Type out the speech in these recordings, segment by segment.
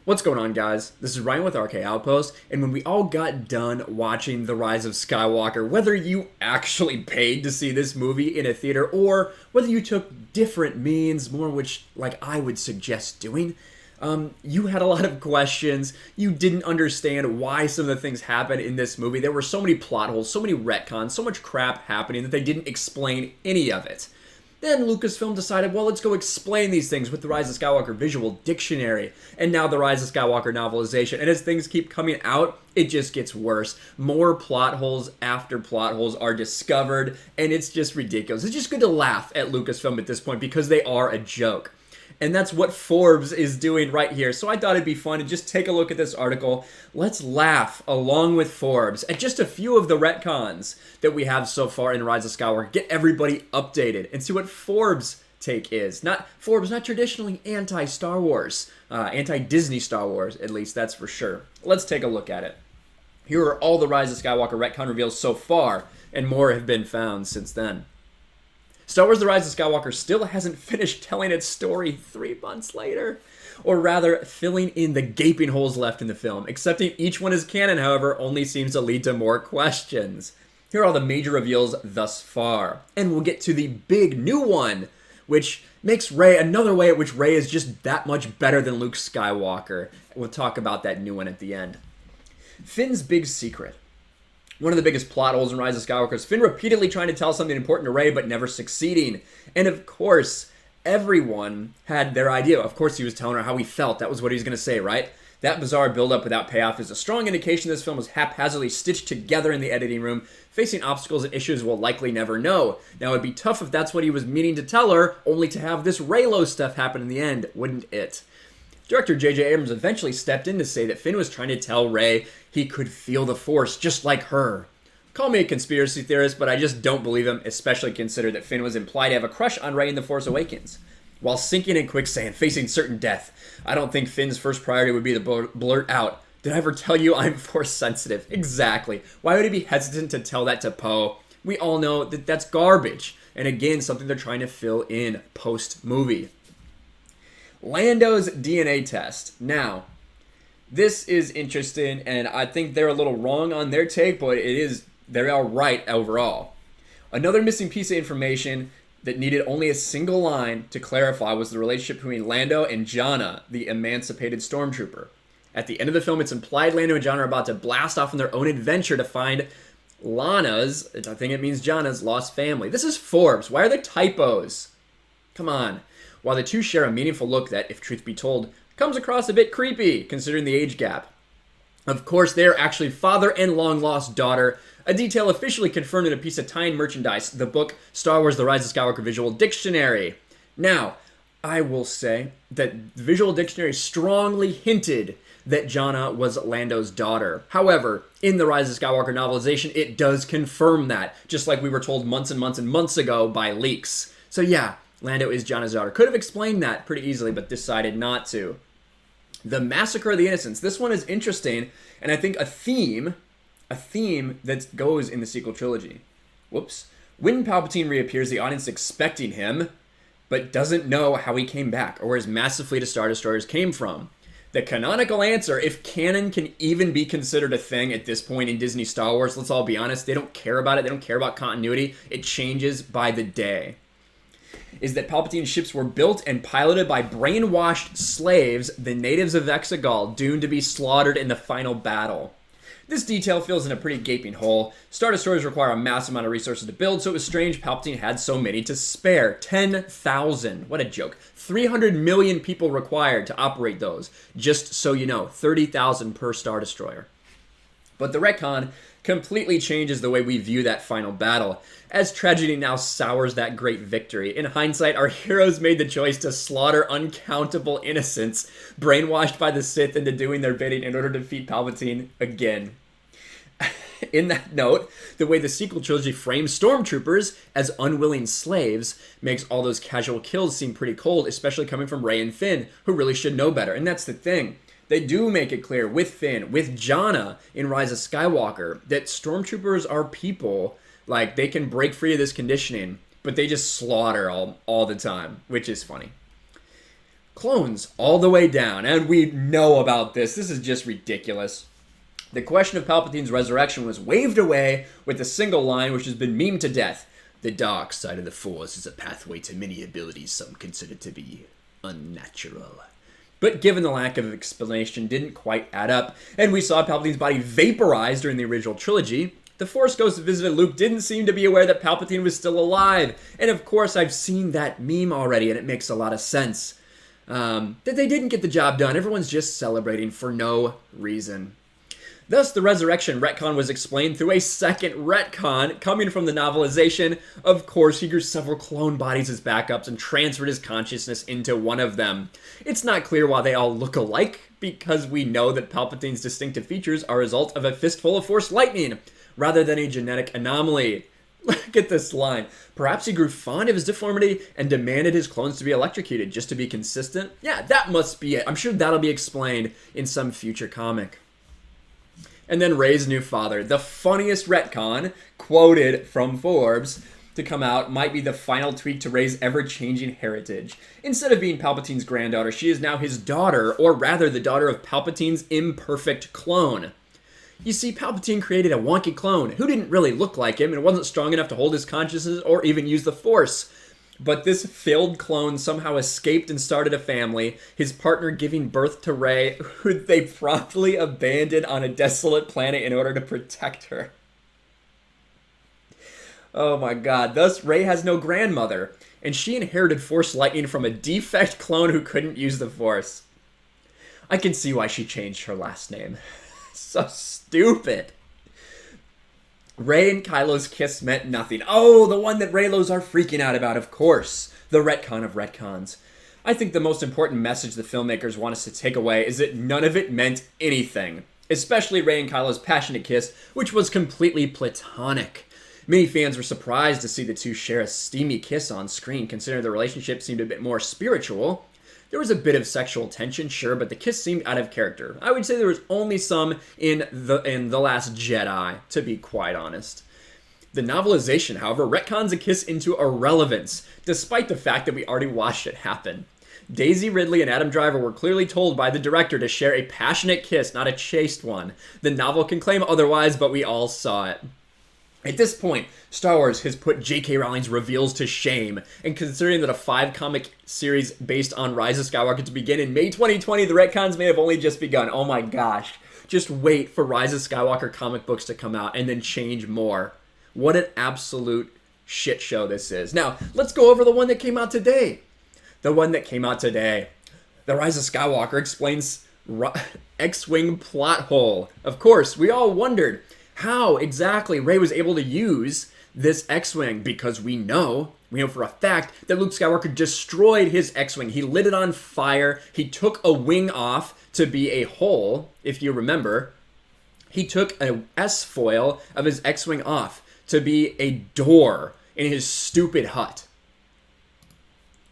What's going on, guys? This is Ryan with RK Outpost, and when we all got done watching The Rise of Skywalker, whether you actually paid to see this movie in a theater or whether you took different means, more which like I would suggest doing, you had a lot of questions. You didn't understand why some of the things happened in this movie. There were so many plot holes, so many retcons, so much crap happening that they didn't explain any of it. Then Lucasfilm decided, well, let's go explain these things with the Rise of Skywalker Visual Dictionary, and now the Rise of Skywalker novelization. And as things keep coming out, it just gets worse. More plot holes after plot holes are discovered, and it's just ridiculous. It's just good to laugh at Lucasfilm at this point because they are a joke. And that's what Forbes is doing right here. So I thought it'd be fun to just take a look at this article. Let's laugh along with Forbes at just a few of the retcons that we have so far in Rise of Skywalker. Get everybody updated and see what Forbes' take is. Forbes, not traditionally anti-Star Wars. Anti-Disney Star Wars, at least, that's for sure. Let's take a look at it. Here are all the Rise of Skywalker retcon reveals so far, and more have been found since then. Star Wars The Rise of Skywalker still hasn't finished telling its story 3 months later. Or rather, filling in the gaping holes left in the film. Accepting each one as canon, however, only seems to lead to more questions. Here are all the major reveals thus far. And we'll get to the big new one, which makes Rey another way at which Rey is just that much better than Luke Skywalker. We'll talk about that new one at the end. Finn's big secret. One of the biggest plot holes in Rise of Skywalker is Finn repeatedly trying to tell something important to Rey, but never succeeding. And of course, everyone had their idea. Of course, he was telling her how he felt. That was what he was going to say, right? That bizarre build-up without payoff is a strong indication this film was haphazardly stitched together in the editing room, facing obstacles and issues we'll likely never know. Now, it'd be tough if that's what he was meaning to tell her, only to have this Reylo stuff happen in the end, wouldn't it? Director J.J. Abrams eventually stepped in to say that Finn was trying to tell Rey he could feel the Force just like her. Call me a conspiracy theorist, but I just don't believe him, especially consider that Finn was implied to have a crush on Rey in The Force Awakens. While sinking in quicksand, facing certain death, I don't think Finn's first priority would be to blurt out, "Did I ever tell you I'm Force sensitive?" Exactly. Why would he be hesitant to tell that to Poe? We all know that that's garbage. And again, something they're trying to fill in post-movie. Lando's DNA test. Now, this is interesting, and I think they're a little wrong on their take, but they are right overall. Another missing piece of information that needed only a single line to clarify was the relationship between Lando and Jannah, the emancipated stormtrooper. At the end of the film, it's implied Lando and Jannah are about to blast off on their own adventure to find Lana's, I think it means Jannah's, lost family. This is Forbes. Why are there typos? Come on. While the two share a meaningful look that, if truth be told, comes across a bit creepy, considering the age gap. Of course, they are actually father and long-lost daughter, a detail officially confirmed in a piece of tie-in merchandise, the book Star Wars The Rise of Skywalker Visual Dictionary. Now, I will say that the Visual Dictionary strongly hinted that Jannah was Lando's daughter. However, in the Rise of Skywalker novelization, it does confirm that, just like we were told months and months and months ago by leaks. So yeah, Lando is Jannah's daughter. Could have explained that pretty easily, but decided not to. The Massacre of the Innocents. This one is interesting, and I think a theme that goes in the sequel trilogy. Whoops. When Palpatine reappears, the audience expecting him, but doesn't know how he came back, or where his massive fleet of Star Destroyers came from. The canonical answer, if canon can even be considered a thing at this point in Disney Star Wars, let's all be honest, they don't care about it, they don't care about continuity, it changes by the day, is that Palpatine's ships were built and piloted by brainwashed slaves, the natives of Exegol, doomed to be slaughtered in the final battle. This detail fills in a pretty gaping hole. Star Destroyers require a massive amount of resources to build, so it was strange Palpatine had so many to spare. 10,000. What a joke. 300 million people required to operate those. Just so you know, 30,000 per Star Destroyer. But the retcon completely changes the way we view that final battle, as tragedy now sours that great victory. In hindsight, our heroes made the choice to slaughter uncountable innocents, brainwashed by the Sith into doing their bidding in order to defeat Palpatine again. In that note, the way the sequel trilogy frames stormtroopers as unwilling slaves makes all those casual kills seem pretty cold, especially coming from Rey and Finn, who really should know better. And that's the thing. They do make it clear with Finn, with Jannah in Rise of Skywalker, that stormtroopers are people, like, they can break free of this conditioning, but they just slaughter all the time, which is funny. Clones all the way down, and we know about this. This is just ridiculous. The question of Palpatine's resurrection was waved away with a single line which has been memed to death. The dark side of the Force is a pathway to many abilities some consider to be unnatural. But given the lack of explanation didn't quite add up, and we saw Palpatine's body vaporize during the original trilogy, the Force Ghost who visited Luke didn't seem to be aware that Palpatine was still alive. And of course, I've seen that meme already, and it makes a lot of sense. That they didn't get the job done. Everyone's just celebrating for no reason. Thus, the resurrection retcon was explained through a second retcon coming from the novelization. Of course, he grew several clone bodies as backups and transferred his consciousness into one of them. It's not clear why they all look alike, because we know that Palpatine's distinctive features are a result of a fistful of Force lightning, rather than a genetic anomaly. Look at this line. Perhaps he grew fond of his deformity and demanded his clones to be electrocuted just to be consistent? Yeah, that must be it. I'm sure that'll be explained in some future comic. And then Rey's new father. The funniest retcon, quoted from Forbes, to come out might be the final tweak to Rey's ever-changing heritage. Instead of being Palpatine's granddaughter, she is now his daughter, or rather the daughter of Palpatine's imperfect clone. You see, Palpatine created a wonky clone who didn't really look like him and wasn't strong enough to hold his consciousness or even use the Force. But this failed clone somehow escaped and started a family, his partner giving birth to Rey, who they promptly abandoned on a desolate planet in order to protect her. Oh my god. Thus, Rey has no grandmother, and she inherited Force lightning from a defect clone who couldn't use the Force. I can see why she changed her last name. So stupid. Rey and Kylo's kiss meant nothing. Oh, the one that Reylos are freaking out about, of course. The retcon of retcons. I think the most important message the filmmakers want us to take away is that none of it meant anything. Especially Rey and Kylo's passionate kiss, which was completely platonic. Many fans were surprised to see the two share a steamy kiss on screen, considering their relationship seemed a bit more spiritual. There was a bit of sexual tension, sure, but the kiss seemed out of character. I would say there was only some in The Last Jedi, to be quite honest. The novelization, however, retcons a kiss into irrelevance, despite the fact that we already watched it happen. Daisy Ridley and Adam Driver were clearly told by the director to share a passionate kiss, not a chaste one. The novel can claim otherwise, but we all saw it. At this point, Star Wars has put J.K. Rowling's reveals to shame, and considering that a 5-comic series based on Rise of Skywalker to begin in May 2020, the retcons may have only just begun. Oh my gosh. Just wait for Rise of Skywalker comic books to come out and then change more. What an absolute shit show this is. Now, let's go over the one that came out today. The one that came out today. The Rise of Skywalker explains X-Wing plot hole. Of course, we all wondered how exactly Rey was able to use this X-Wing, because we know for a fact that Luke Skywalker destroyed his X-Wing. He lit it on fire. He took a wing off to be a hole, if you remember. He took a S-foil of his X-Wing off to be a door in his stupid hut.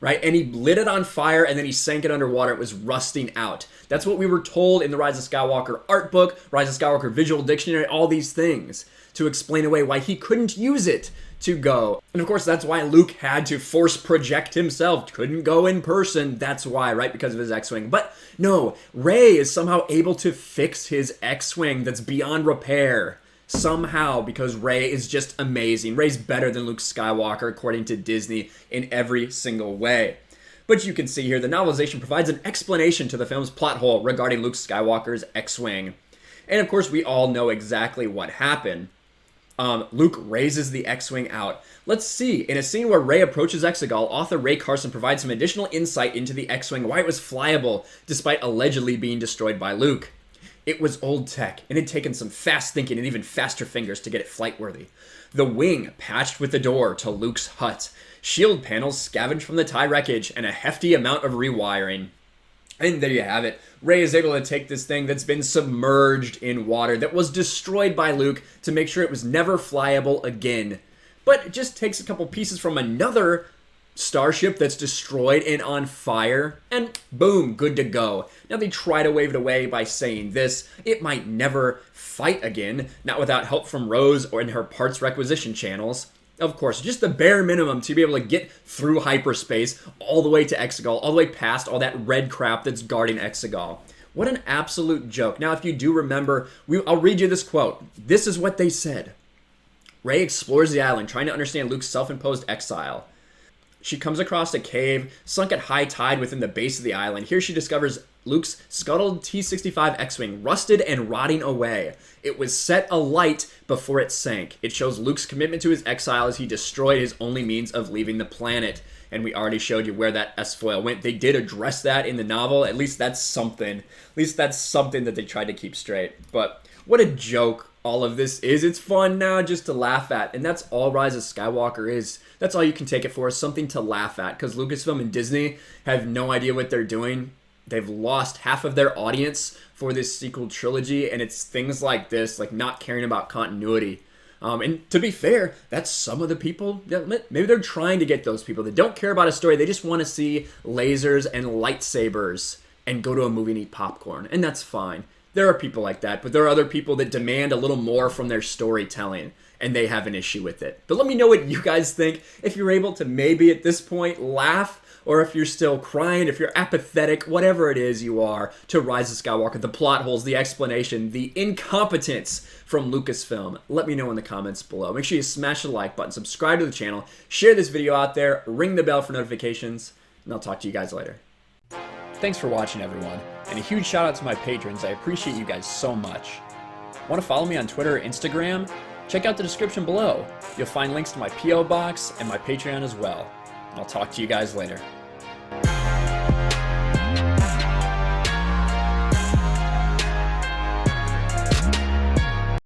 Right? And he lit it on fire, and then he sank it underwater. It was rusting out. That's what we were told in the Rise of Skywalker art book, Rise of Skywalker visual dictionary, all these things to explain away why he couldn't use it to go. And of course, that's why Luke had to force project himself. Couldn't go in person. That's why, right? Because of his X-Wing. But no, Rey is somehow able to fix his X-Wing that's beyond repair. Somehow, because Rey is just amazing. Rey's better than Luke Skywalker, according to Disney, in every single way. But you can see here, the novelization provides an explanation to the film's plot hole regarding Luke Skywalker's X-Wing. And of course, we all know exactly what happened. Luke raises the X-Wing out. Let's see. In a scene where Rey approaches Exegol, author Ray Carson provides some additional insight into the X-Wing, why it was flyable, despite allegedly being destroyed by Luke. It was old tech, and it had taken some fast thinking and even faster fingers to get it flight-worthy. The wing patched with the door to Luke's hut. Shield panels scavenged from the TIE wreckage, and a hefty amount of rewiring. And there you have it. Rey is able to take this thing that's been submerged in water, that was destroyed by Luke, to make sure it was never flyable again. But it just takes a couple pieces from another starship that's destroyed and on fire, and boom, good to go. Now they try to wave it away by saying this: it might never fight again, not without help from Rose or in her parts requisition channels. Of course, just the bare minimum to be able to get through hyperspace all the way to Exegol, all the way past all that red crap that's guarding Exegol. What an absolute joke. Now, if you do remember, I'll read you this quote. This is what they said. Rey explores the island, trying to understand Luke's self-imposed exile. She comes across a cave sunk at high tide within the base of the island. Here she discovers Luke's scuttled T-65 X-Wing, rusted and rotting away. It was set alight before it sank. It shows Luke's commitment to his exile as he destroyed his only means of leaving the planet. And we already showed you where that S-foil went. They did address that in the novel. At least that's something. At least that's something that they tried to keep straight. But what a joke all of this is. It's fun now just to laugh at. And that's all Rise of Skywalker is. That's all you can take it for, is something to laugh at. Because Lucasfilm and Disney have no idea what they're doing. They've lost half of their audience for this sequel trilogy. And it's things like this, like not caring about continuity. And to be fair, that's some of the people that maybe they're trying to get those people that don't care about a story. They just want to see lasers and lightsabers and go to a movie and eat popcorn. And that's fine. There are people like that, but there are other people that demand a little more from their storytelling, and they have an issue with it. But let me know what you guys think. If you're able to maybe at this point laugh, or if you're still crying, if you're apathetic, whatever it is you are to Rise of Skywalker, the plot holes, the explanation, the incompetence from Lucasfilm, let me know in the comments below. Make sure you smash the like button, subscribe to the channel, share this video out there, ring the bell for notifications, and I'll talk to you guys later. Thanks for watching, everyone, and a huge shout out to my patrons. I appreciate you guys so much. Want to follow me on Twitter or Instagram? Check out the description below. You'll find links to my P.O. box and my Patreon as well. I'll talk to you guys later.